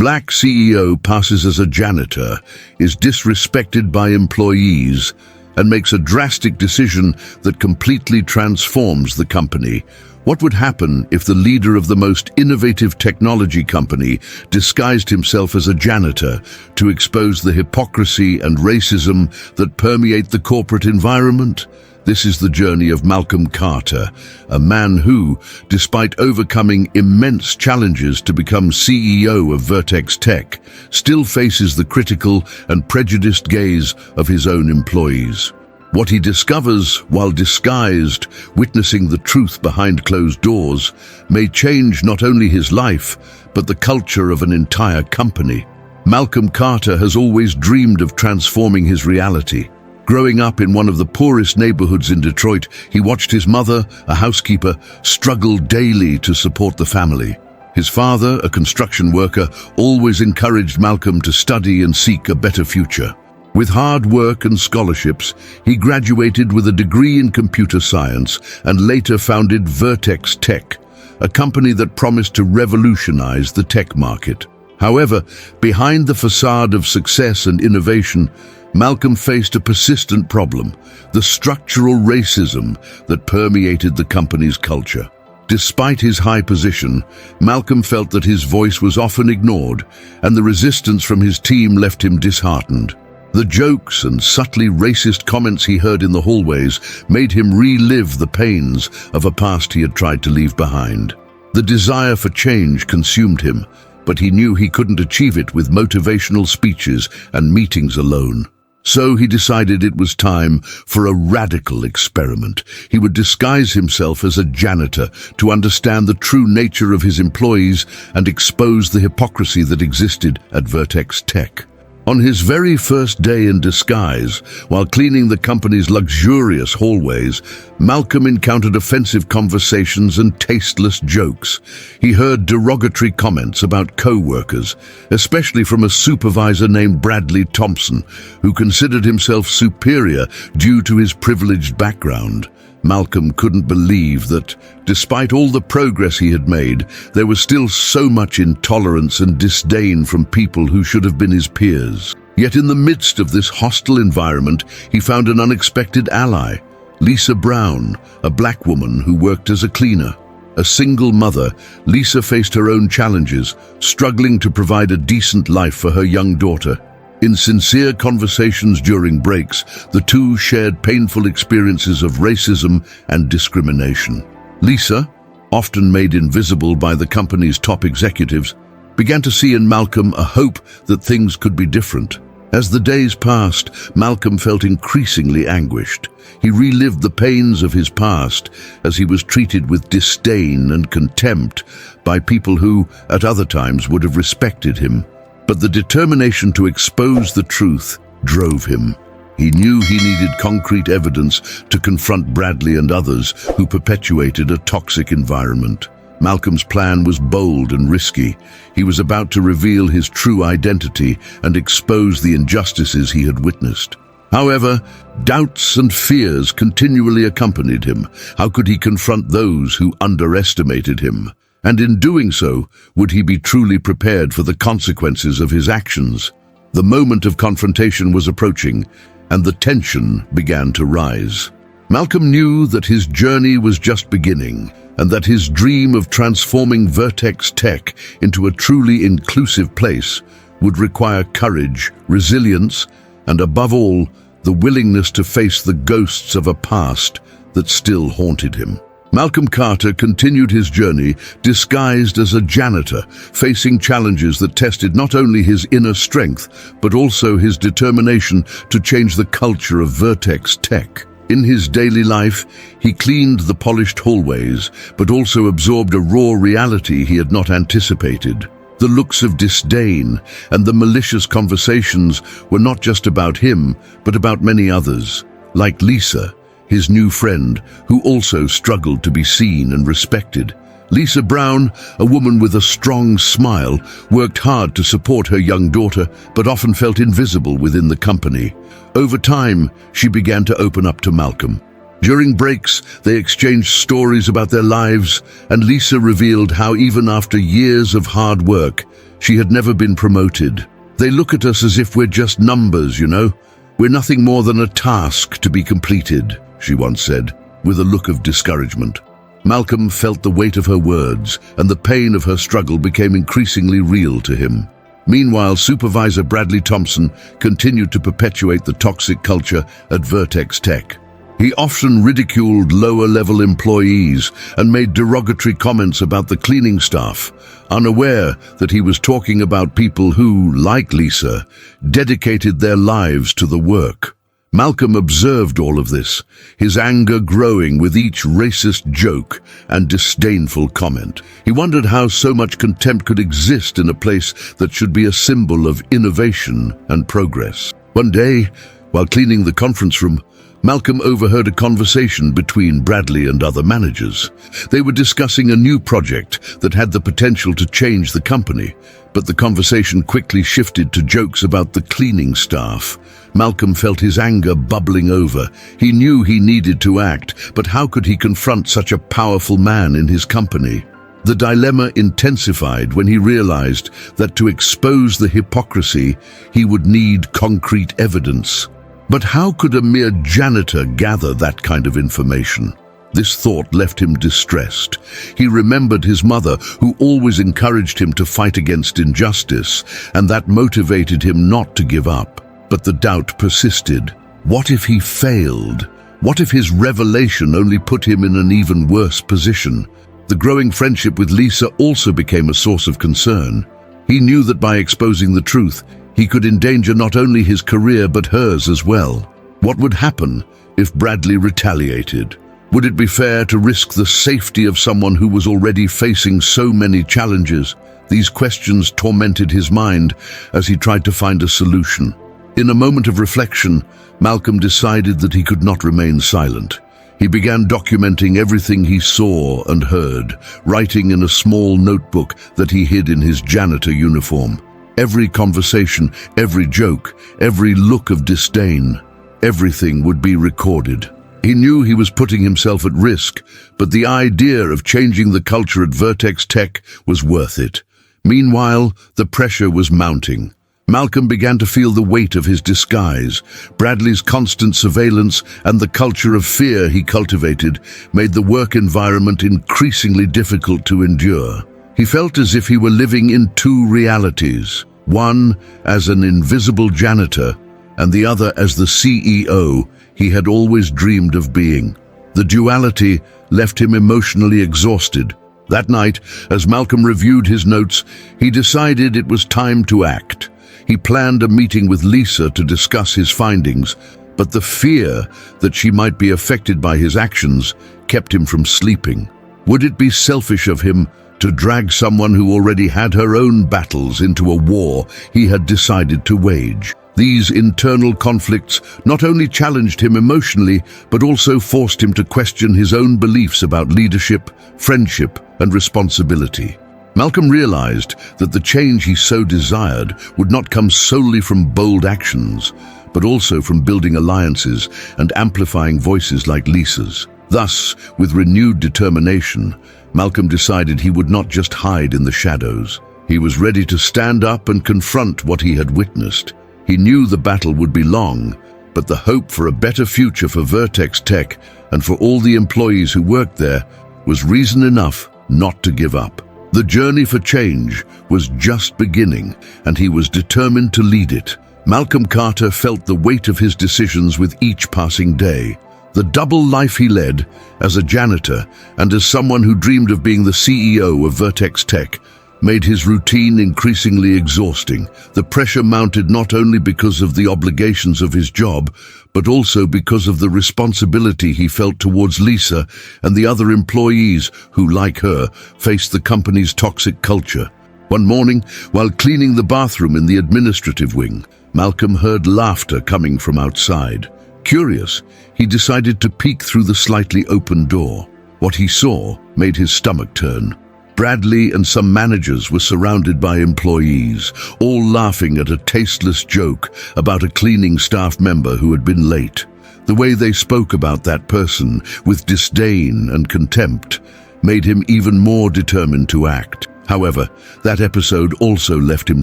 Black CEO passes as a janitor, is disrespected by employees, and makes a drastic decision that completely transforms the company. What would happen if the leader of the most innovative technology company disguised himself as a janitor to expose the hypocrisy and racism that permeate the corporate environment? This is the journey of Malcolm Carter, a man who, despite overcoming immense challenges to become CEO of Vertex Tech, still faces the critical and prejudiced gaze of his own employees. What he discovers while disguised, witnessing the truth behind closed doors, may change not only his life, but the culture of an entire company. Malcolm Carter has always dreamed of transforming his reality. Growing up in one of the poorest neighborhoods in Detroit, he watched his mother, a housekeeper, struggle daily to support the family. His father, a construction worker, always encouraged Malcolm to study and seek a better future. With hard work and scholarships, he graduated with a degree in computer science and later founded Vertex Tech, a company that promised to revolutionize the tech market. However, behind the facade of success and innovation, Malcolm faced a persistent problem, the structural racism that permeated the company's culture. Despite his high position, Malcolm felt that his voice was often ignored, and the resistance from his team left him disheartened. The jokes and subtly racist comments he heard in the hallways made him relive the pains of a past he had tried to leave behind. The desire for change consumed him, but he knew he couldn't achieve it with motivational speeches and meetings alone. So he decided it was time for a radical experiment. He would disguise himself as a janitor to understand the true nature of his employees and expose the hypocrisy that existed at Vertex Tech. On his very first day in disguise, while cleaning the company's luxurious hallways, Malcolm encountered offensive conversations and tasteless jokes. He heard derogatory comments about co-workers, especially from a supervisor named Bradley Thompson, who considered himself superior due to his privileged background. Malcolm couldn't believe that, despite all the progress he had made, there was still so much intolerance and disdain from people who should have been his peers. Yet in the midst of this hostile environment, he found an unexpected ally, Lisa Brown, a black woman who worked as a cleaner. A single mother, Lisa faced her own challenges, struggling to provide a decent life for her young daughter. In sincere conversations during breaks, the two shared painful experiences of racism and discrimination. Lisa, often made invisible by the company's top executives, began to see in Malcolm a hope that things could be different. As the days passed, Malcolm felt increasingly anguished. He relived the pains of his past as he was treated with disdain and contempt by people who, at other times, would have respected him. But the determination to expose the truth drove him. He knew he needed concrete evidence to confront Bradley and others who perpetuated a toxic environment. Malcolm's plan was bold and risky. He was about to reveal his true identity and expose the injustices he had witnessed. However, doubts and fears continually accompanied him. How could he confront those who underestimated him? And in doing so, would he be truly prepared for the consequences of his actions? The moment of confrontation was approaching, and the tension began to rise. Malcolm knew that his journey was just beginning, and that his dream of transforming Vertex Tech into a truly inclusive place would require courage, resilience, and above all, the willingness to face the ghosts of a past that still haunted him. Malcolm Carter continued his journey disguised as a janitor, facing challenges that tested not only his inner strength, but also his determination to change the culture of Vertex Tech. In his daily life, he cleaned the polished hallways, but also absorbed a raw reality he had not anticipated. The looks of disdain and the malicious conversations were not just about him, but about many others, like Lisa, his new friend, who also struggled to be seen and respected. Lisa Brown, a woman with a strong smile, worked hard to support her young daughter, but often felt invisible within the company. Over time, she began to open up to Malcolm. During breaks, they exchanged stories about their lives, and Lisa revealed how even after years of hard work, she had never been promoted. "They look at us as if we're just numbers, you know? We're nothing more than a task to be completed," she once said, with a look of discouragement. Malcolm felt the weight of her words, and the pain of her struggle became increasingly real to him. Meanwhile, Supervisor Bradley Thompson continued to perpetuate the toxic culture at Vertex Tech. He often ridiculed lower-level employees and made derogatory comments about the cleaning staff, unaware that he was talking about people who, like Lisa, dedicated their lives to the work. Malcolm observed all of this, his anger growing with each racist joke and disdainful comment. He wondered how so much contempt could exist in a place that should be a symbol of innovation and progress. One day, while cleaning the conference room, Malcolm overheard a conversation between Bradley and other managers. They were discussing a new project that had the potential to change the company, but the conversation quickly shifted to jokes about the cleaning staff. Malcolm felt his anger bubbling over. He knew he needed to act, but how could he confront such a powerful man in his company? The dilemma intensified when he realized that to expose the hypocrisy, he would need concrete evidence. But how could a mere janitor gather that kind of information? This thought left him distressed. He remembered his mother, who always encouraged him to fight against injustice, and that motivated him not to give up. But the doubt persisted. What if he failed? What if his revelation only put him in an even worse position? The growing friendship with Lisa also became a source of concern. He knew that by exposing the truth, he could endanger not only his career but hers as well. What would happen if Bradley retaliated? Would it be fair to risk the safety of someone who was already facing so many challenges? These questions tormented his mind as he tried to find a solution. In a moment of reflection, Malcolm decided that he could not remain silent. He began documenting everything he saw and heard, writing in a small notebook that he hid in his janitor uniform. Every conversation, every joke, every look of disdain, everything would be recorded. He knew he was putting himself at risk, but the idea of changing the culture at Vertex Tech was worth it. Meanwhile, the pressure was mounting. Malcolm began to feel the weight of his disguise. Bradley's constant surveillance and the culture of fear he cultivated made the work environment increasingly difficult to endure. He felt as if he were living in two realities, one as an invisible janitor and the other as the CEO he had always dreamed of being. The duality left him emotionally exhausted. That night, as Malcolm reviewed his notes, he decided it was time to act. He planned a meeting with Lisa to discuss his findings, but the fear that she might be affected by his actions kept him from sleeping. Would it be selfish of him to drag someone who already had her own battles into a war he had decided to wage? These internal conflicts not only challenged him emotionally, but also forced him to question his own beliefs about leadership, friendship, and responsibility. Malcolm realized that the change he so desired would not come solely from bold actions, but also from building alliances and amplifying voices like Lisa's. Thus, with renewed determination, Malcolm decided he would not just hide in the shadows. He was ready to stand up and confront what he had witnessed. He knew the battle would be long, but the hope for a better future for Vertex Tech and for all the employees who worked there was reason enough not to give up. The journey for change was just beginning, and he was determined to lead it. Malcolm Carter felt the weight of his decisions with each passing day. The double life he led, as a janitor and as someone who dreamed of being the CEO of Vertex Tech, made his routine increasingly exhausting. The pressure mounted not only because of the obligations of his job, but also because of the responsibility he felt towards Lisa and the other employees who, like her, faced the company's toxic culture. One morning, while cleaning the bathroom in the administrative wing, Malcolm heard laughter coming from outside. Curious, he decided to peek through the slightly open door. What he saw made his stomach turn. Bradley and some managers were surrounded by employees, all laughing at a tasteless joke about a cleaning staff member who had been late. The way they spoke about that person, with disdain and contempt, made him even more determined to act. However, that episode also left him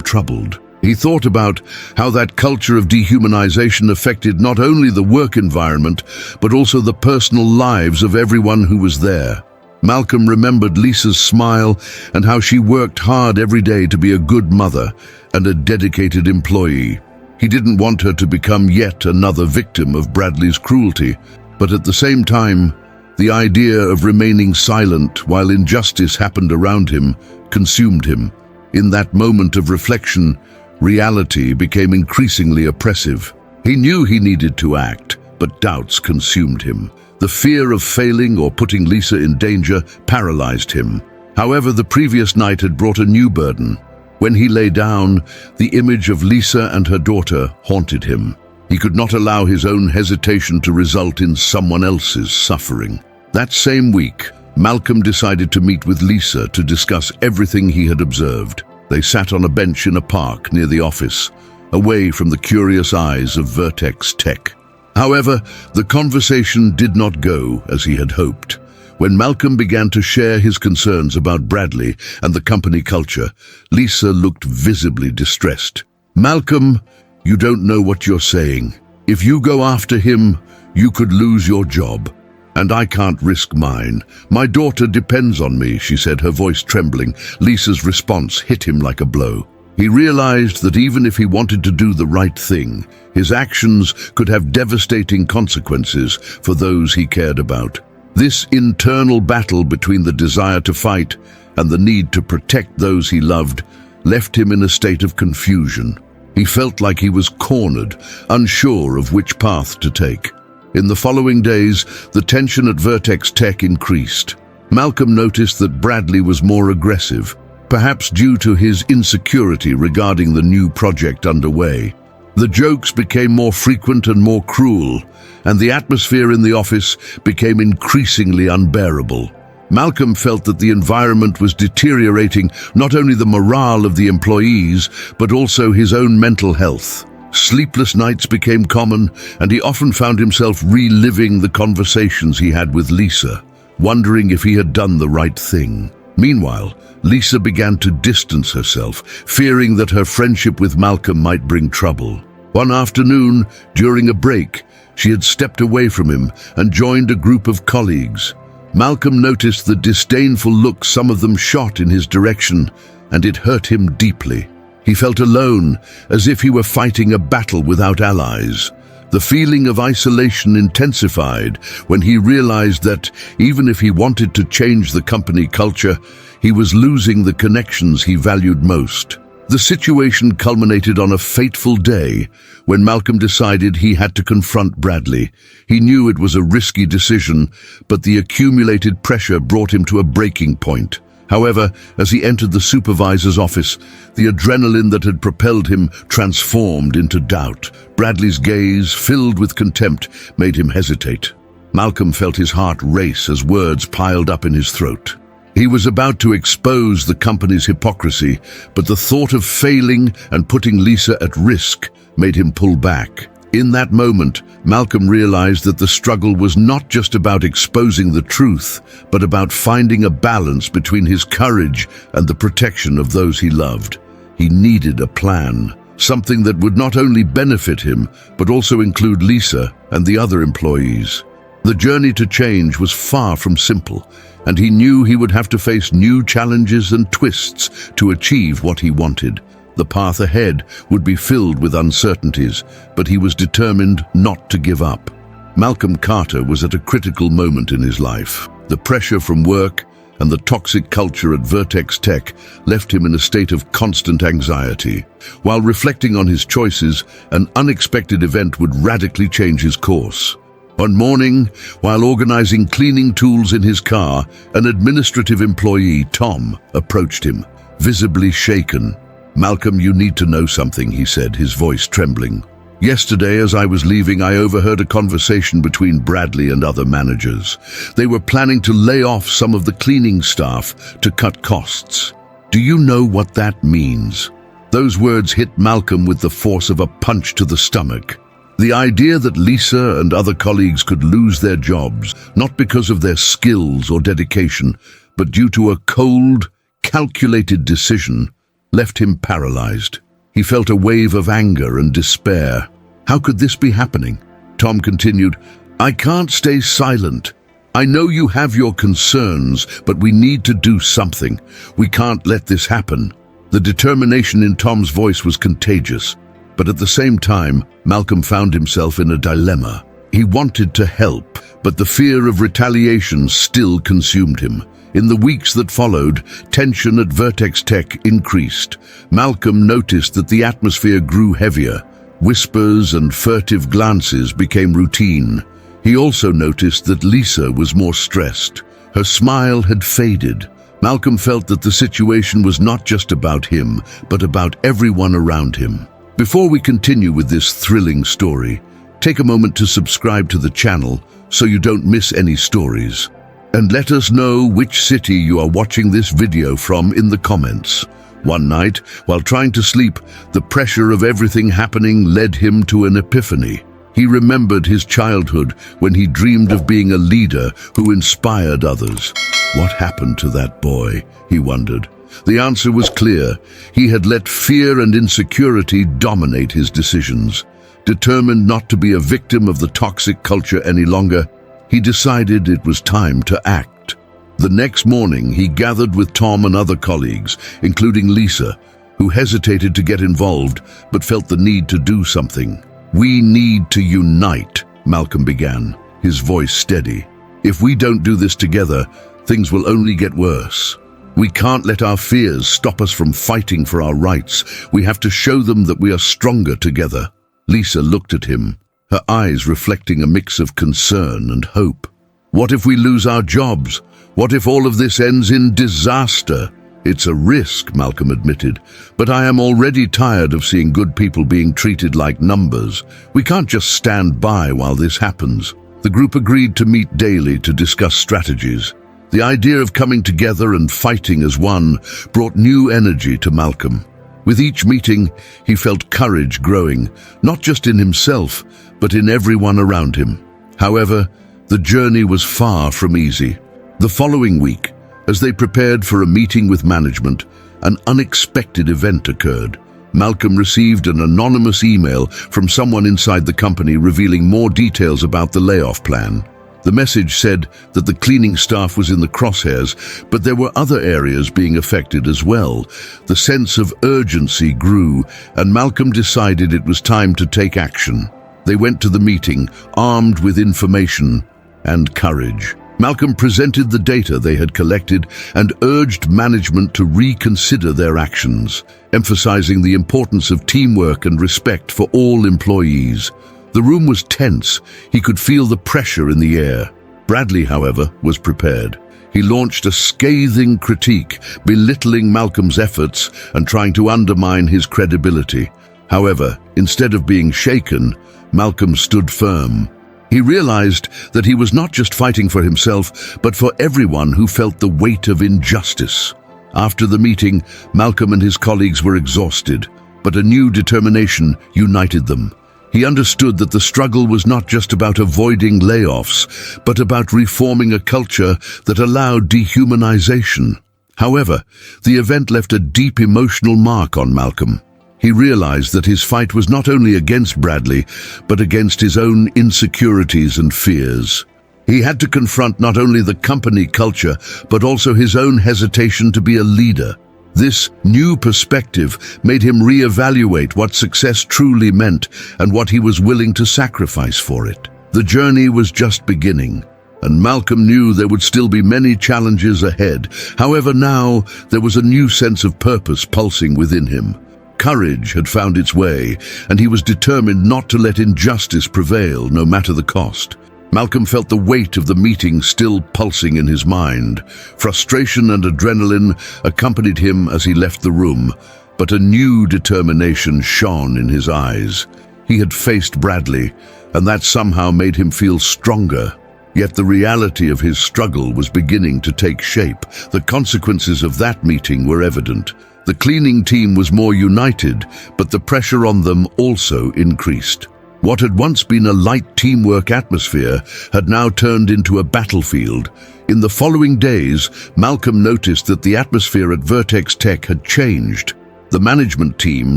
troubled. He thought about how that culture of dehumanization affected not only the work environment, but also the personal lives of everyone who was there. Malcolm remembered Lisa's smile and how she worked hard every day to be a good mother and a dedicated employee. He didn't want her to become yet another victim of Bradley's cruelty, but at the same time, the idea of remaining silent while injustice happened around him consumed him. In that moment of reflection, reality became increasingly oppressive. He knew he needed to act, but doubts consumed him. The fear of failing or putting Lisa in danger paralyzed him. However, the previous night had brought a new burden. When he lay down, the image of Lisa and her daughter haunted him. He could not allow his own hesitation to result in someone else's suffering. That same week, Malcolm decided to meet with Lisa to discuss everything he had observed. They sat on a bench in a park near the office, away from the curious eyes of Vertex Tech. However, the conversation did not go as he had hoped. When Malcolm began to share his concerns about Bradley and the company culture, Lisa looked visibly distressed. "Malcolm, you don't know what you're saying. If you go after him, you could lose your job. And I can't risk mine. My daughter depends on me," she said, her voice trembling. Lisa's response hit him like a blow. He realized that even if he wanted to do the right thing, his actions could have devastating consequences for those he cared about. This internal battle between the desire to fight and the need to protect those he loved left him in a state of confusion. He felt like he was cornered, unsure of which path to take. In the following days, the tension at Vertex Tech increased. Malcolm noticed that Bradley was more aggressive, perhaps due to his insecurity regarding the new project underway. The jokes became more frequent and more cruel, and the atmosphere in the office became increasingly unbearable. Malcolm felt that the environment was deteriorating not only the morale of the employees, but also his own mental health. Sleepless nights became common, and he often found himself reliving the conversations he had with Lisa, wondering if he had done the right thing. Meanwhile, Lisa began to distance herself, fearing that her friendship with Malcolm might bring trouble. One afternoon, during a break, she had stepped away from him and joined a group of colleagues. Malcolm noticed the disdainful look some of them shot in his direction, and it hurt him deeply. He felt alone, as if he were fighting a battle without allies. The feeling of isolation intensified when he realized that, even if he wanted to change the company culture, he was losing the connections he valued most. The situation culminated on a fateful day when Malcolm decided he had to confront Bradley. He knew it was a risky decision, but the accumulated pressure brought him to a breaking point. However, as he entered the supervisor's office, the adrenaline that had propelled him transformed into doubt. Bradley's gaze, filled with contempt, made him hesitate. Malcolm felt his heart race as words piled up in his throat. He was about to expose the company's hypocrisy, but the thought of failing and putting Lisa at risk made him pull back. In that moment, Malcolm realized that the struggle was not just about exposing the truth, but about finding a balance between his courage and the protection of those he loved. He needed a plan, something that would not only benefit him, but also include Lisa and the other employees. The journey to change was far from simple, and he knew he would have to face new challenges and twists to achieve what he wanted. The path ahead would be filled with uncertainties, but he was determined not to give up. Malcolm Carter was at a critical moment in his life. The pressure from work and the toxic culture at Vertex Tech left him in a state of constant anxiety. While reflecting on his choices, an unexpected event would radically change his course. One morning, while organizing cleaning tools in his car, an administrative employee, Tom, approached him, visibly shaken. "Malcolm, you need to know something," he said, his voice trembling. "Yesterday, as I was leaving, I overheard a conversation between Bradley and other managers. They were planning to lay off some of the cleaning staff to cut costs. Do you know what that means?" Those words hit Malcolm with the force of a punch to the stomach. The idea that Lisa and other colleagues could lose their jobs, not because of their skills or dedication, but due to a cold, calculated decision, left him paralyzed. He felt a wave of anger and despair. How could this be happening? Tom continued, "I can't stay silent. I know you have your concerns, but we need to do something. We can't let this happen." The determination in Tom's voice was contagious, but at the same time, Malcolm found himself in a dilemma. He wanted to help, but the fear of retaliation still consumed him. In the weeks that followed, tension at Vertex Tech increased. Malcolm noticed that the atmosphere grew heavier. Whispers and furtive glances became routine. He also noticed that Lisa was more stressed. Her smile had faded. Malcolm felt that the situation was not just about him, but about everyone around him. Before we continue with this thrilling story, take a moment to subscribe to the channel so you don't miss any stories. And let us know which city you are watching this video from in the comments. One night, while trying to sleep, the pressure of everything happening led him to an epiphany. He remembered his childhood when he dreamed of being a leader who inspired others. What happened to that boy? He wondered. The answer was clear. He had let fear and insecurity dominate his decisions. Determined not to be a victim of the toxic culture any longer, he decided it was time to act. The next morning, he gathered with Tom and other colleagues, including Lisa, who hesitated to get involved but felt the need to do something. "We need to unite," Malcolm began, his voice steady. "If we don't do this together, things will only get worse. We can't let our fears stop us from fighting for our rights. We have to show them that we are stronger together." Lisa looked at him, her eyes reflecting a mix of concern and hope. "What if we lose our jobs? What if all of this ends in disaster?" "It's a risk," Malcolm admitted, "but I am already tired of seeing good people being treated like numbers. We can't just stand by while this happens." The group agreed to meet daily to discuss strategies. The idea of coming together and fighting as one brought new energy to Malcolm. With each meeting, he felt courage growing, not just in himself, but in everyone around him. However, the journey was far from easy. The following week, as they prepared for a meeting with management, an unexpected event occurred. Malcolm received an anonymous email from someone inside the company revealing more details about the layoff plan. The message said that the cleaning staff was in the crosshairs, but there were other areas being affected as well. The sense of urgency grew, and Malcolm decided it was time to take action. They went to the meeting, armed with information and courage. Malcolm presented the data they had collected and urged management to reconsider their actions, emphasizing the importance of teamwork and respect for all employees. The room was tense. He could feel the pressure in the air. Bradley, however, was prepared. He launched a scathing critique, belittling Malcolm's efforts and trying to undermine his credibility. However, instead of being shaken, Malcolm stood firm. He realized that he was not just fighting for himself, but for everyone who felt the weight of injustice. After the meeting, Malcolm and his colleagues were exhausted, but a new determination united them. He understood that the struggle was not just about avoiding layoffs, but about reforming a culture that allowed dehumanization. However, the event left a deep emotional mark on Malcolm. He realized that his fight was not only against Bradley, but against his own insecurities and fears. He had to confront not only the company culture, but also his own hesitation to be a leader. This new perspective made him reevaluate what success truly meant and what he was willing to sacrifice for it. The journey was just beginning, and Malcolm knew there would still be many challenges ahead. However, now there was a new sense of purpose pulsing within him. Courage had found its way, and he was determined not to let injustice prevail, no matter the cost. Malcolm felt the weight of the meeting still pulsing in his mind. Frustration and adrenaline accompanied him as he left the room, but a new determination shone in his eyes. He had faced Bradley, and that somehow made him feel stronger. Yet the reality of his struggle was beginning to take shape. The consequences of that meeting were evident. The cleaning team was more united, but the pressure on them also increased. What had once been a light teamwork atmosphere had now turned into a battlefield. In the following days, Malcolm noticed that the atmosphere at Vertex Tech had changed. The management team,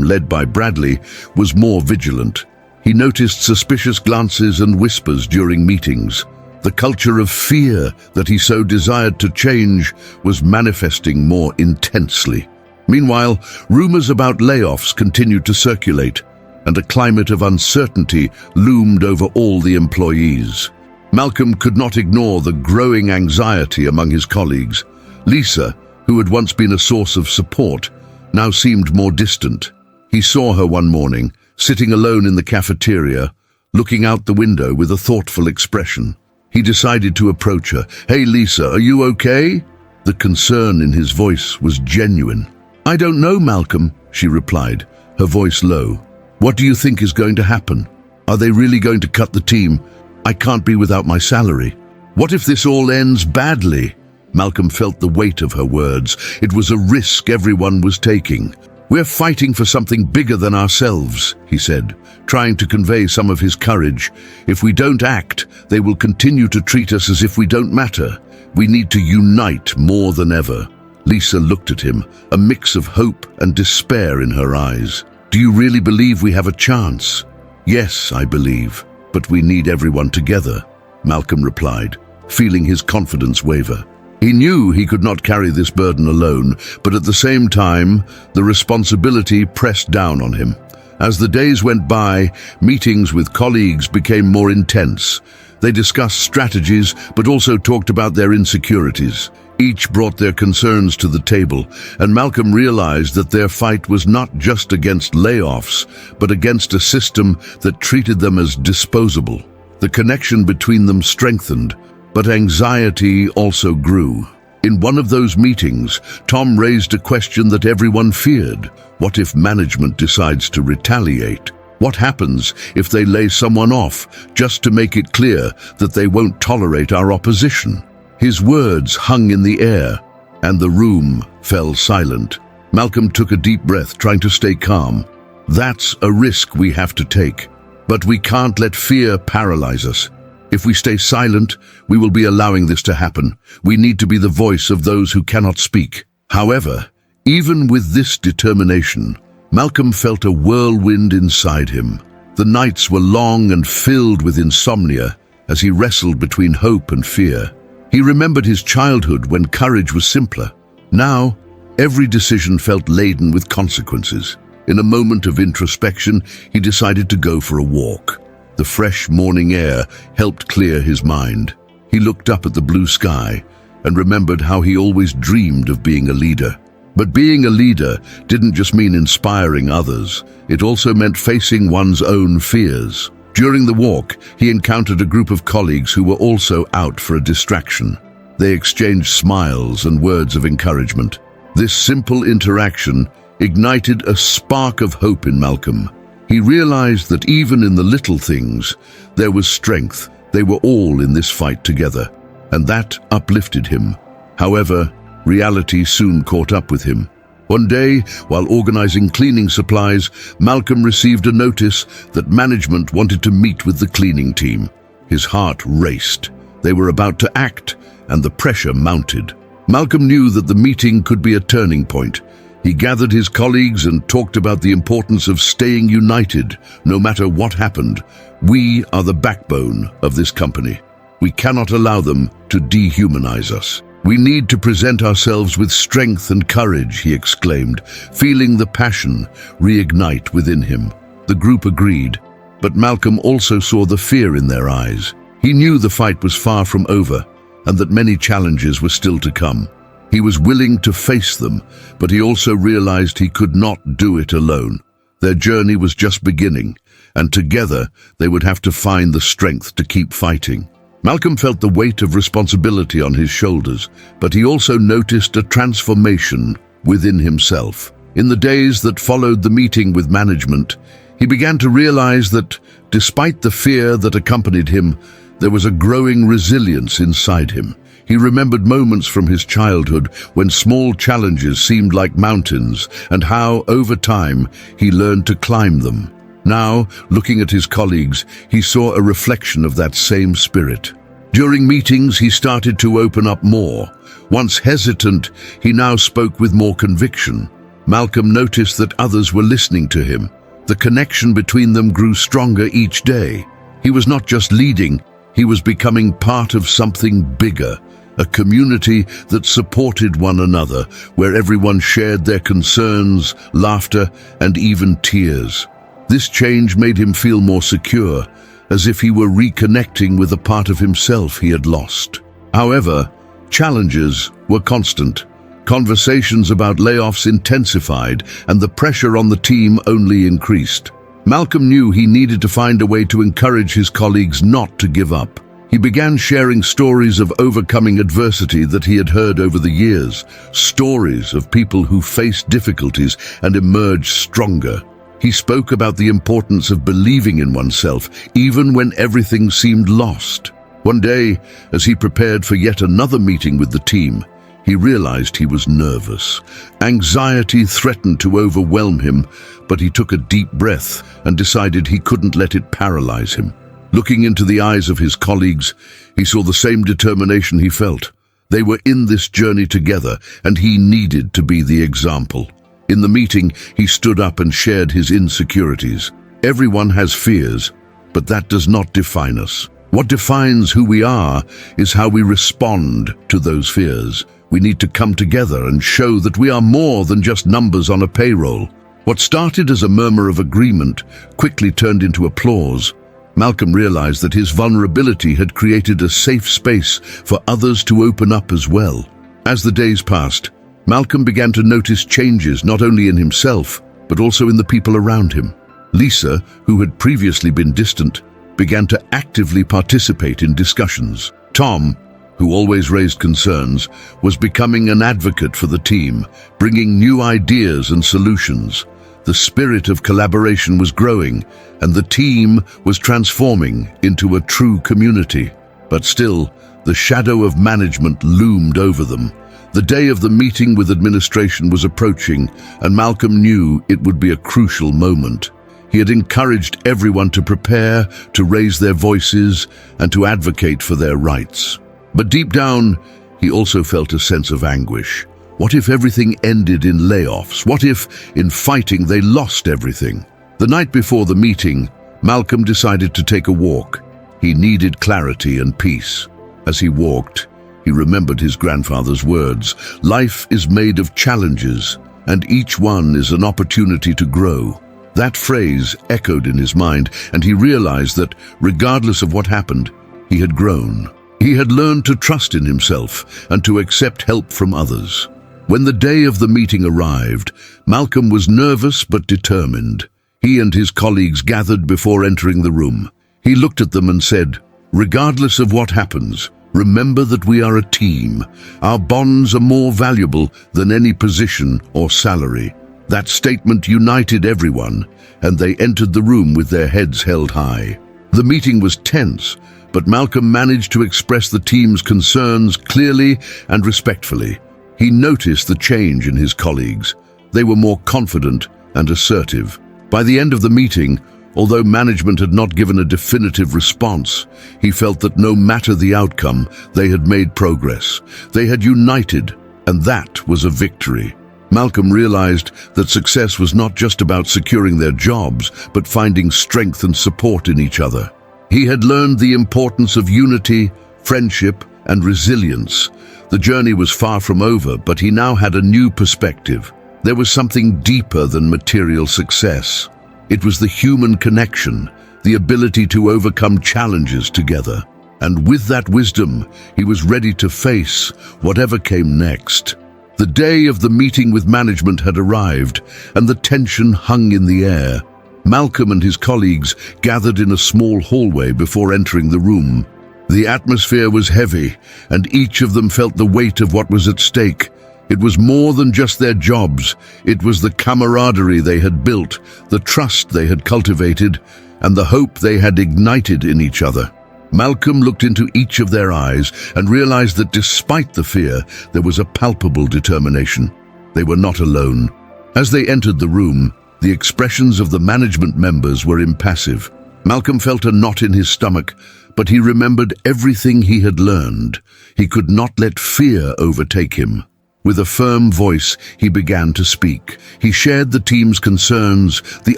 led by Bradley, was more vigilant. He noticed suspicious glances and whispers during meetings. The culture of fear that he so desired to change was manifesting more intensely. Meanwhile, rumors about layoffs continued to circulate, and a climate of uncertainty loomed over all the employees. Malcolm could not ignore the growing anxiety among his colleagues. Lisa, who had once been a source of support, now seemed more distant. He saw her one morning, sitting alone in the cafeteria, looking out the window with a thoughtful expression. He decided to approach her. "Hey Lisa, are you okay?" The concern in his voice was genuine. "I don't know, Malcolm," she replied, her voice low. "What do you think is going to happen? Are they really going to cut the team? I can't be without my salary. What if this all ends badly?" Malcolm felt the weight of her words. It was a risk everyone was taking. "We're fighting for something bigger than ourselves," he said, trying to convey some of his courage. "If we don't act, they will continue to treat us as if we don't matter. We need to unite more than ever." Lisa looked at him, a mix of hope and despair in her eyes. "Do you really believe we have a chance?" "Yes, I believe, but we need everyone together," Malcolm replied, feeling his confidence waver. He knew he could not carry this burden alone, but at the same time, the responsibility pressed down on him. As the days went by, meetings with colleagues became more intense. They discussed strategies, but also talked about their insecurities. Each brought their concerns to the table, and Malcolm realized that their fight was not just against layoffs, but against a system that treated them as disposable. The connection between them strengthened, but anxiety also grew. In one of those meetings, Tom raised a question that everyone feared. What if management decides to retaliate? What happens if they lay someone off just to make it clear that they won't tolerate our opposition? His words hung in the air, and the room fell silent. Malcolm took a deep breath, trying to stay calm. That's a risk we have to take, but we can't let fear paralyze us. If we stay silent, we will be allowing this to happen. We need to be the voice of those who cannot speak. However, even with this determination, Malcolm felt a whirlwind inside him. The nights were long and filled with insomnia as he wrestled between hope and fear. He remembered his childhood when courage was simpler. Now, every decision felt laden with consequences. In a moment of introspection, he decided to go for a walk. The fresh morning air helped clear his mind. He looked up at the blue sky and remembered how he always dreamed of being a leader. But being a leader didn't just mean inspiring others. It also meant facing one's own fears. During the walk, he encountered a group of colleagues who were also out for a distraction. They exchanged smiles and words of encouragement. This simple interaction ignited a spark of hope in Malcolm. He realized that even in the little things, there was strength. They were all in this fight together, and that uplifted him. However, reality soon caught up with him. One day, while organizing cleaning supplies, Malcolm received a notice that management wanted to meet with the cleaning team. His heart raced. They were about to act, and the pressure mounted. Malcolm knew that the meeting could be a turning point. He gathered his colleagues and talked about the importance of staying united, no matter what happened. We are the backbone of this company. We cannot allow them to dehumanize us. We need to present ourselves with strength and courage, he exclaimed, feeling the passion reignite within him. The group agreed, but Malcolm also saw the fear in their eyes. He knew the fight was far from over, and that many challenges were still to come. He was willing to face them, but he also realized he could not do it alone. Their journey was just beginning, and together they would have to find the strength to keep fighting. Malcolm felt the weight of responsibility on his shoulders, but he also noticed a transformation within himself. In the days that followed the meeting with management, he began to realize that, despite the fear that accompanied him, there was a growing resilience inside him. He remembered moments from his childhood when small challenges seemed like mountains, and how, over time, he learned to climb them. Now, looking at his colleagues, he saw a reflection of that same spirit. During meetings, he started to open up more. Once hesitant, he now spoke with more conviction. Malcolm noticed that others were listening to him. The connection between them grew stronger each day. He was not just leading, he was becoming part of something bigger, a community that supported one another, where everyone shared their concerns, laughter, and even tears. This change made him feel more secure, as if he were reconnecting with a part of himself he had lost. However, challenges were constant. Conversations about layoffs intensified, and the pressure on the team only increased. Malcolm knew he needed to find a way to encourage his colleagues not to give up. He began sharing stories of overcoming adversity that he had heard over the years, stories of people who faced difficulties and emerged stronger. He spoke about the importance of believing in oneself, even when everything seemed lost. One day, as he prepared for yet another meeting with the team, he realized he was nervous. Anxiety threatened to overwhelm him, but he took a deep breath and decided he couldn't let it paralyze him. Looking into the eyes of his colleagues, he saw the same determination he felt. They were in this journey together, and he needed to be the example. In the meeting, he stood up and shared his insecurities. Everyone has fears, but that does not define us. What defines who we are is how we respond to those fears. We need to come together and show that we are more than just numbers on a payroll. What started as a murmur of agreement quickly turned into applause. Malcolm realized that his vulnerability had created a safe space for others to open up as well. As the days passed, Malcolm began to notice changes not only in himself, but also in the people around him. Lisa, who had previously been distant, began to actively participate in discussions. Tom, who always raised concerns, was becoming an advocate for the team, bringing new ideas and solutions. The spirit of collaboration was growing, and the team was transforming into a true community. But still, the shadow of management loomed over them. The day of the meeting with administration was approaching, and Malcolm knew it would be a crucial moment. He had encouraged everyone to prepare, to raise their voices, and to advocate for their rights. But deep down, he also felt a sense of anguish. What if everything ended in layoffs? What if, in fighting, they lost everything? The night before the meeting, Malcolm decided to take a walk. He needed clarity and peace. As he walked, he remembered his grandfather's words, "Life is made of challenges, and each one is an opportunity to grow." That phrase echoed in his mind, and he realized that, regardless of what happened, he had grown. He had learned to trust in himself and to accept help from others. When the day of the meeting arrived, Malcolm was nervous but determined. He and his colleagues gathered before entering the room. He looked at them and said, "Regardless of what happens, remember that we are a team. Our bonds are more valuable than any position or salary." That statement united everyone, and they entered the room with their heads held high. The meeting was tense, but Malcolm managed to express the team's concerns clearly and respectfully. He noticed the change in his colleagues. They were more confident and assertive. By the end of the meeting, although management had not given a definitive response, he felt that no matter the outcome, they had made progress. They had united, and that was a victory. Malcolm realized that success was not just about securing their jobs, but finding strength and support in each other. He had learned the importance of unity, friendship, and resilience. The journey was far from over, but he now had a new perspective. There was something deeper than material success. It was the human connection, the ability to overcome challenges together. And with that wisdom, he was ready to face whatever came next. The day of the meeting with management had arrived, and the tension hung in the air. Malcolm and his colleagues gathered in a small hallway before entering the room. The atmosphere was heavy, and each of them felt the weight of what was at stake. It was more than just their jobs. It was the camaraderie they had built, the trust they had cultivated, and the hope they had ignited in each other. Malcolm looked into each of their eyes and realized that despite the fear, there was a palpable determination. They were not alone. As they entered the room, The expressions of the management members were impassive. Malcolm felt a knot in his stomach, but he remembered everything he had learned. He could not let fear overtake him. With a firm voice, he began to speak. He shared the team's concerns, the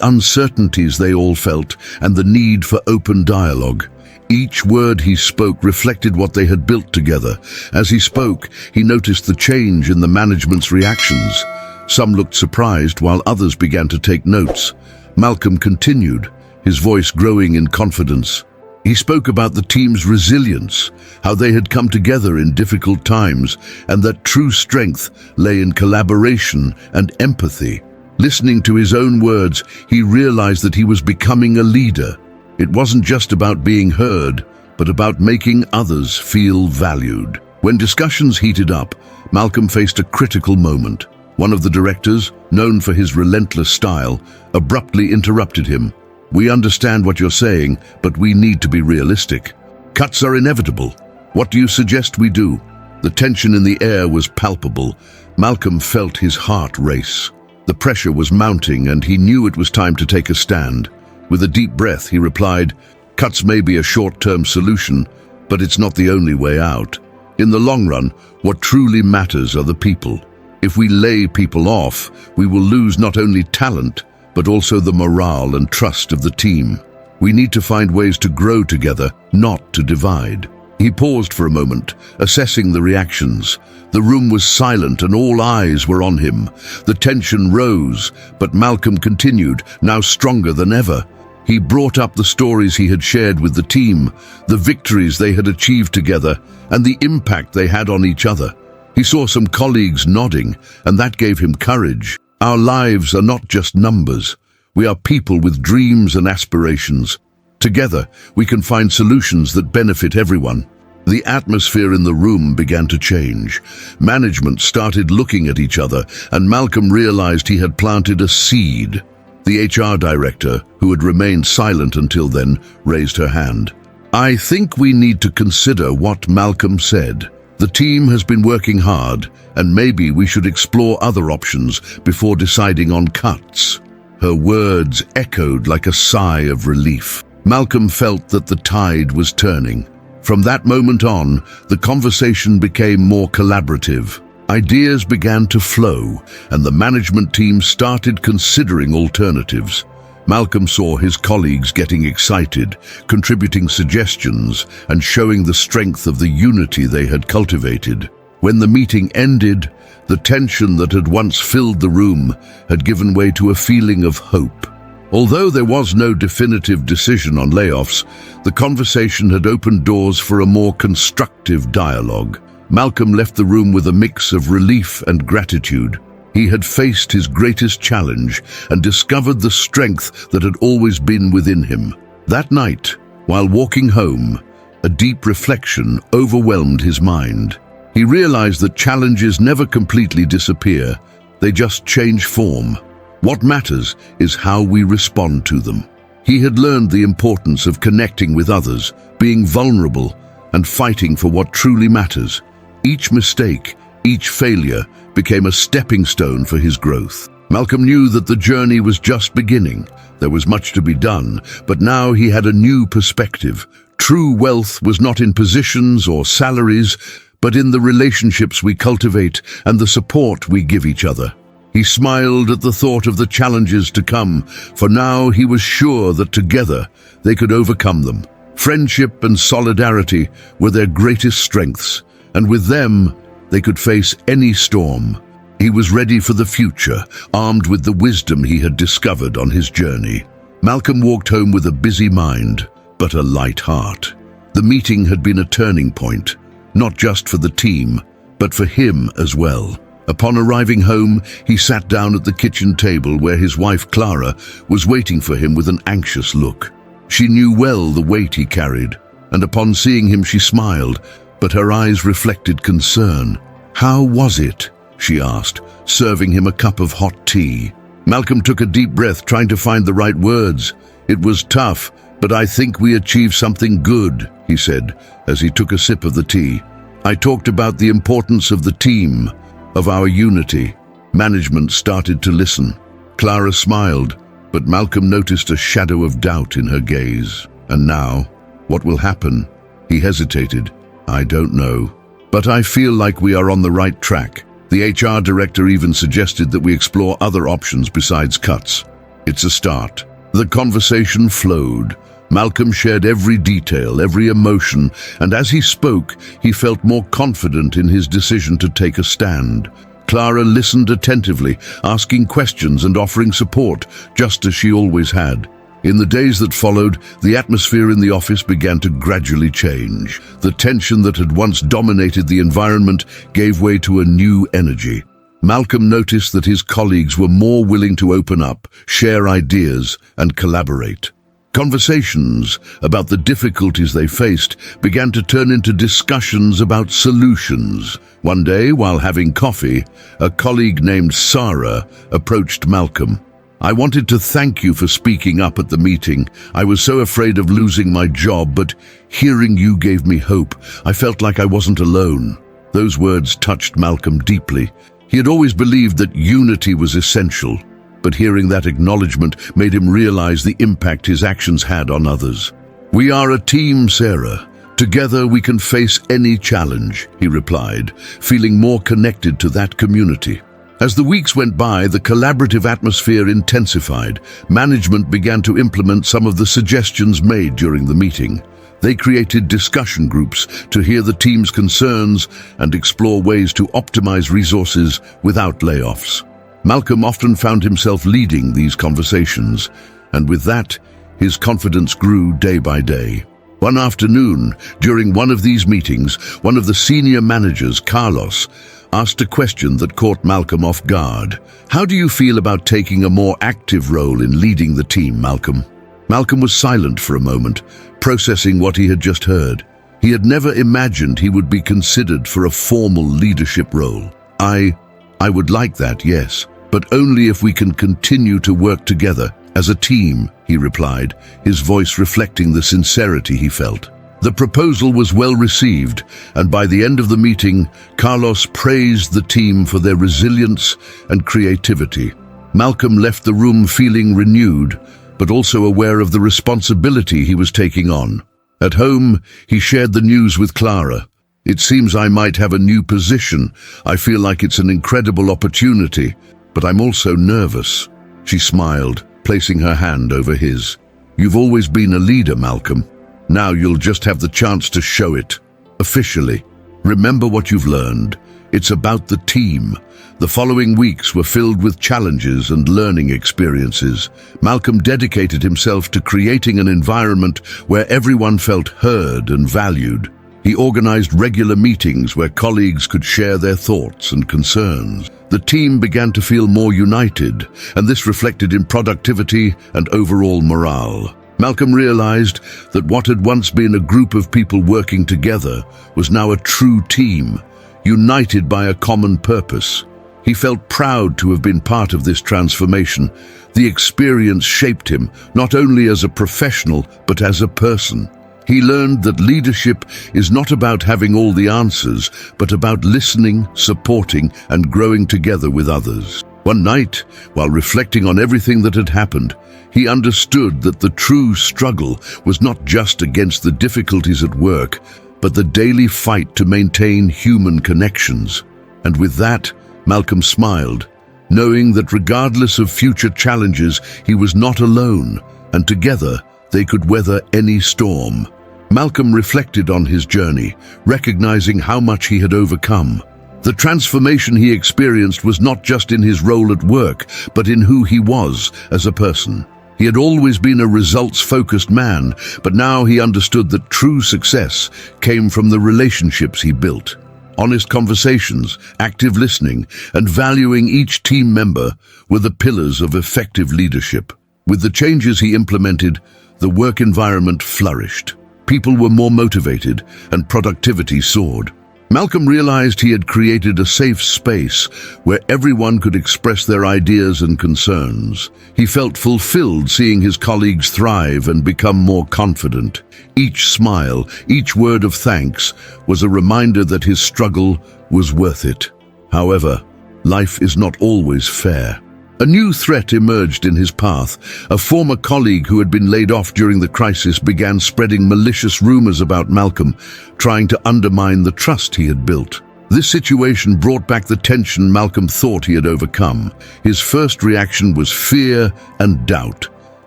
uncertainties they all felt, and the need for open dialogue. Each word he spoke reflected what they had built together. As he spoke, he noticed the change in the management's reactions. Some looked surprised, while others began to take notes. Malcolm continued, his voice growing in confidence. He spoke about the team's resilience, how they had come together in difficult times, and that true strength lay in collaboration and empathy. Listening to his own words, he realized that he was becoming a leader. It wasn't just about being heard, but about making others feel valued. When discussions heated up, Malcolm faced a critical moment. One of the directors, known for his relentless style, abruptly interrupted him. "We understand what you're saying, but we need to be realistic. Cuts are inevitable. What do you suggest we do?" The tension in the air was palpable. Malcolm felt his heart race. The pressure was mounting, and he knew it was time to take a stand. With a deep breath, he replied, "Cuts may be a short-term solution, but it's not the only way out. In the long run, what truly matters are the people. If we lay people off, we will lose not only talent, but also the morale and trust of the team. We need to find ways to grow together, not to divide." He paused for a moment, assessing the reactions. The room was silent and all eyes were on him. The tension rose, but Malcolm continued, now stronger than ever. He brought up the stories he had shared with the team, the victories they had achieved together, and the impact they had on each other. He saw some colleagues nodding, and that gave him courage. Our lives are not just numbers. We are people with dreams and aspirations. Together, we can find solutions that benefit everyone. The atmosphere in the room began to change. Management started looking at each other, and Malcolm realized he had planted a seed. The HR director, who had remained silent until then, raised her hand. "I think we need to consider what Malcolm said. The team has been working hard, and maybe we should explore other options before deciding on cuts." Her words echoed like a sigh of relief. Malcolm felt that the tide was turning. From that moment on, the conversation became more collaborative. Ideas began to flow, and the management team started considering alternatives. Malcolm saw his colleagues getting excited, contributing suggestions, and showing the strength of the unity they had cultivated. When the meeting ended, the tension that had once filled the room had given way to a feeling of hope. Although there was no definitive decision on layoffs, the conversation had opened doors for a more constructive dialogue. Malcolm left the room with a mix of relief and gratitude. He had faced his greatest challenge and discovered the strength that had always been within him. That night, while walking home, a deep reflection overwhelmed his mind. He realized that challenges never completely disappear, they just change form. What matters is how we respond to them. He had learned the importance of connecting with others, being vulnerable, and fighting for what truly matters. Each mistake, each failure, became a stepping stone for his growth. Malcolm knew that the journey was just beginning. There was much to be done, but now he had a new perspective. True wealth was not in positions or salaries, but in the relationships we cultivate and the support we give each other. He smiled at the thought of the challenges to come, for now he was sure that together they could overcome them. Friendship and solidarity were their greatest strengths, and with them, they could face any storm. He was ready for the future, armed with the wisdom he had discovered on his journey. Malcolm walked home with a busy mind, but a light heart. The meeting had been a turning point, not just for the team, but for him as well. Upon arriving home, he sat down at the kitchen table where his wife Clara was waiting for him with an anxious look. She knew well the weight he carried, and upon seeing him she smiled, but her eyes reflected concern. "How was it?" she asked, serving him a cup of hot tea. Malcolm took a deep breath, trying to find the right words. "It was tough, but I think we achieved something good," he said, as he took a sip of the tea. "I talked about the importance of the team, of our unity." Management started to listen. Clara smiled, but Malcolm noticed a shadow of doubt in her gaze. And now, what will happen? He hesitated. I don't know. But I feel like we are on the right track. The HR director even suggested that we explore other options besides cuts. It's a start. The conversation flowed. Malcolm shared every detail, every emotion, and as he spoke, he felt more confident in his decision to take a stand. Clara listened attentively, asking questions and offering support, just as she always had. In the days that followed, the atmosphere in the office began to gradually change. The tension that had once dominated the environment gave way to a new energy. Malcolm noticed that his colleagues were more willing to open up, share ideas, and collaborate. Conversations about the difficulties they faced began to turn into discussions about solutions. One day, while having coffee, a colleague named Sarah approached Malcolm. I wanted to thank you for speaking up at the meeting. I was so afraid of losing my job, but hearing you gave me hope. I felt like I wasn't alone. Those words touched Malcolm deeply. He had always believed that unity was essential, but hearing that acknowledgement made him realize the impact his actions had on others. We are a team, Sarah. Together we can face any challenge, he replied, feeling more connected to that community. As the weeks went by, the collaborative atmosphere intensified. Management began to implement some of the suggestions made during the meeting. They created discussion groups to hear the team's concerns and explore ways to optimize resources without layoffs. Malcolm often found himself leading these conversations, and with that, his confidence grew day by day. One afternoon, during one of these meetings, one of the senior managers, Carlos, asked a question that caught Malcolm off guard. How do you feel about taking a more active role in leading the team, Malcolm? Malcolm was silent for a moment, processing what he had just heard. He had never imagined he would be considered for a formal leadership role. I would like that, yes, but only if we can continue to work together as a team, he replied, his voice reflecting the sincerity he felt. The proposal was well received, and by the end of the meeting, Carlos praised the team for their resilience and creativity. Malcolm left the room feeling renewed, but also aware of the responsibility he was taking on. At home, he shared the news with Clara. It seems I might have a new position. I feel like it's an incredible opportunity, but I'm also nervous. She smiled, placing her hand over his. You've always been a leader, Malcolm. Now you'll just have the chance to show it, officially. Remember what you've learned. It's about the team. The following weeks were filled with challenges and learning experiences. Malcolm dedicated himself to creating an environment where everyone felt heard and valued. He organized regular meetings where colleagues could share their thoughts and concerns. The team began to feel more united, and this reflected in productivity and overall morale. Malcolm realized that what had once been a group of people working together was now a true team, united by a common purpose. He felt proud to have been part of this transformation. The experience shaped him, not only as a professional, but as a person. He learned that leadership is not about having all the answers, but about listening, supporting, and growing together with others. One night, while reflecting on everything that had happened, he understood that the true struggle was not just against the difficulties at work, but the daily fight to maintain human connections. And with that, Malcolm smiled, knowing that regardless of future challenges, he was not alone, and together they could weather any storm. Malcolm reflected on his journey, recognizing how much he had overcome. The transformation he experienced was not just in his role at work, but in who he was as a person. He had always been a results-focused man, but now he understood that true success came from the relationships he built. Honest conversations, active listening, and valuing each team member were the pillars of effective leadership. With the changes he implemented, the work environment flourished. People were more motivated, and productivity soared. Malcolm realized he had created a safe space where everyone could express their ideas and concerns. He felt fulfilled seeing his colleagues thrive and become more confident. Each smile, each word of thanks was a reminder that his struggle was worth it. However, life is not always fair. A new threat emerged in his path. A former colleague who had been laid off during the crisis began spreading malicious rumors about Malcolm, trying to undermine the trust he had built. This situation brought back the tension Malcolm thought he had overcome. His first reaction was fear and doubt.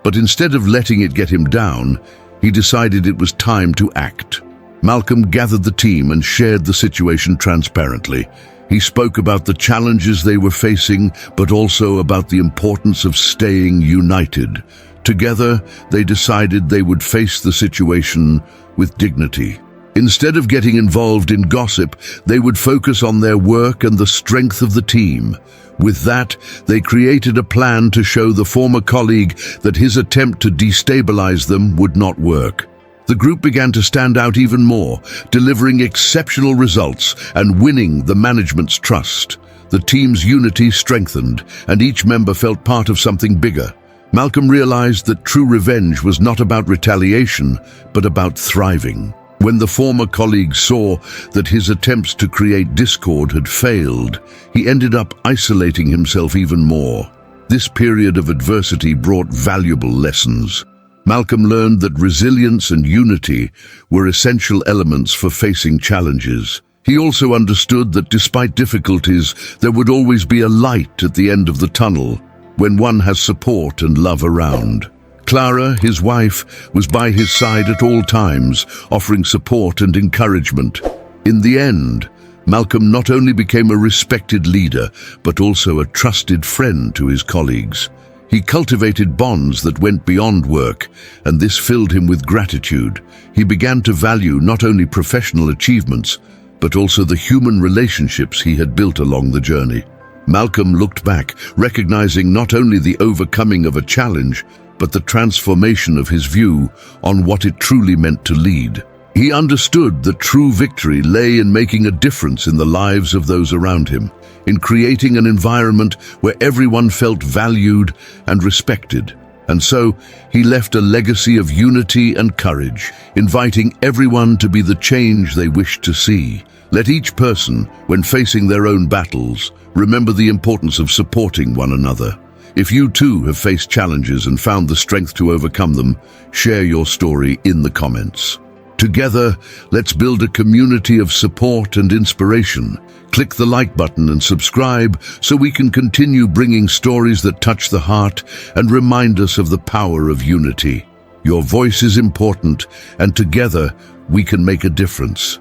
But instead of letting it get him down, he decided it was time to act. Malcolm gathered the team and shared the situation transparently. He spoke about the challenges they were facing, but also about the importance of staying united. Together, they decided they would face the situation with dignity. Instead of getting involved in gossip, they would focus on their work and the strength of the team. With that, they created a plan to show the former colleague that his attempt to destabilize them would not work. The group began to stand out even more, delivering exceptional results and winning the management's trust. The team's unity strengthened, and each member felt part of something bigger. Malcolm realized that true revenge was not about retaliation, but about thriving. When the former colleague saw that his attempts to create discord had failed, he ended up isolating himself even more. This period of adversity brought valuable lessons. Malcolm learned that resilience and unity were essential elements for facing challenges. He also understood that despite difficulties, there would always be a light at the end of the tunnel when one has support and love around. Clara, his wife, was by his side at all times, offering support and encouragement. In the end, Malcolm not only became a respected leader, but also a trusted friend to his colleagues. He cultivated bonds that went beyond work, and this filled him with gratitude. He began to value not only professional achievements, but also the human relationships he had built along the journey. Malcolm looked back, recognizing not only the overcoming of a challenge, but the transformation of his view on what it truly meant to lead. He understood that true victory lay in making a difference in the lives of those around him, in creating an environment where everyone felt valued and respected. And so, he left a legacy of unity and courage, inviting everyone to be the change they wished to see. Let each person, when facing their own battles, remember the importance of supporting one another. If you too have faced challenges and found the strength to overcome them, share your story in the comments. Together, let's build a community of support and inspiration. Click the like button and subscribe so we can continue bringing stories that touch the heart and remind us of the power of unity. Your voice is important, and together we can make a difference.